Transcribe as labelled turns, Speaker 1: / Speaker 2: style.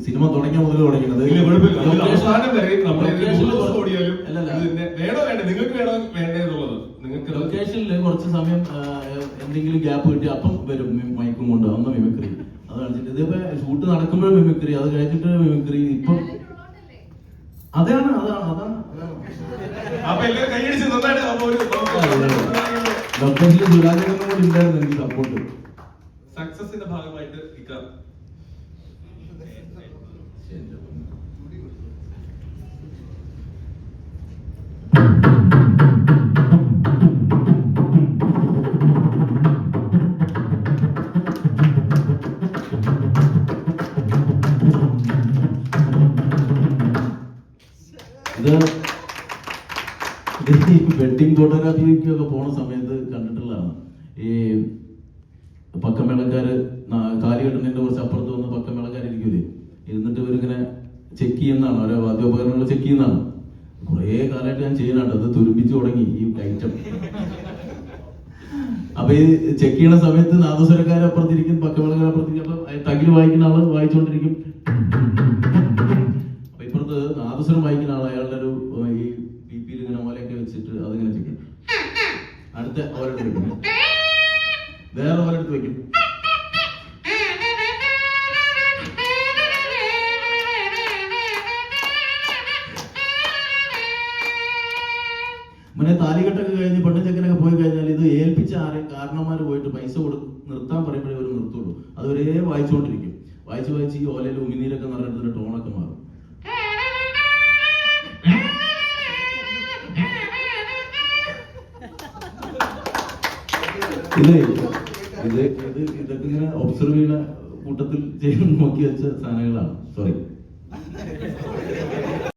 Speaker 1: Cinema തുടങ്ങിയ മുതൽ തുടങ്ങിയത്. ലൊക്കേഷനിൽ കുറച്ച് സമയം എന്തെങ്കിലും ഗ്യാപ്പ് കിട്ടി അപ്പം വരും മൈക്കും കൊണ്ട് അന്ന് മിമിക്രി അത് കളിച്ചിട്ട്. ഇതിപ്പോ ഷൂട്ട് നടക്കുമ്പോഴും മിമിക്രി, അത് കഴിഞ്ഞിട്ട് മിമിക്രി. ഇപ്പം അതാണ് ലൊക്കേഷനിൽ സുരാജനും കൂടി ഉണ്ടായിരുന്നു എനിക്ക് സപ്പോർട്ട്.
Speaker 2: സക്സസിന്റെ ഭാഗമായിട്ട്
Speaker 1: ഇത് വെഡിങ് ഫോട്ടോഗ്രാഫിക്കൊക്കെ പോണ സമയത്ത് കണ്ടിട്ടുള്ളതാണ്. ഈ പക്കമേളക്കാര് കാലി കെട്ടുന്നതിന്റെ കുറച്ച് അപ്പുറത്ത് വന്ന് പക്കമേളക്കാരിരിക്കൂലേ, ഇരുന്നിട്ട് ഇവരിങ്ങനെ ചെക്ക് ചെയ്യുന്നതാണ്, ഓരോ വാദ്യോപകരണങ്ങൾ ചെക്ക് ചെയ്യുന്നതാണ്. കുറേ കാലമായിട്ട് ഞാൻ ചെയ്യുന്നുണ്ട്, അത് തുരുമ്പിച്ചു തുടങ്ങി ഈ ഐറ്റം. അപ്പൊ ഈ ചെക്ക് ചെയ്യണ സമയത്ത് നാദസ്വരക്കാരപ്പുറത്തിരിക്കും, പക്കമേളക്കാരപ്പുറത്തിരിക്കും. അപ്പൊ തകില് വായിക്കുന്ന ആള് വായിച്ചുകൊണ്ടിരിക്കും. അപ്പൊ ഇപ്പുറത്ത് നാദസ്വരം വായിക്കുന്ന ആൾ അയാളുടെ ഒരു ഈ പിപിയിൽ ഇങ്ങനെ ഓലയൊക്കെ വെച്ചിട്ട് അതിങ്ങനെ ചെക്ക് ചെയ്യും. അടുത്ത ഓലെടുത്ത് വെക്കും, വേറെ ഓലെടുത്ത് വെക്കും. മുന്നേ താലികെട്ടൊക്കെ കഴിഞ്ഞ് പെണ്ണും ചെക്കനൊക്കെ പോയി കഴിഞ്ഞാൽ ഇത് ഏൽപ്പിച്ച ആരെയും കാരണന്മാർ പോയിട്ട് പൈസ നിർത്താൻ പറയുമ്പോഴേ അവർ നിർത്തുള്ളൂ. അതുവരെ വായിച്ചുകൊണ്ടിരിക്കും. വായിച്ച് ഈ ഓലയിൽ ഉമിനീരൊക്കെ നിറഞ്ഞിട്ട് ടോണൊക്കെ മാറും. ഇതൊക്കെ ഇങ്ങനെ ഒബ്സർവ് ചെയ്യുന്ന കൂട്ടത്തിൽ നോക്കി വെച്ച സാധനങ്ങളാണ്. സോറി.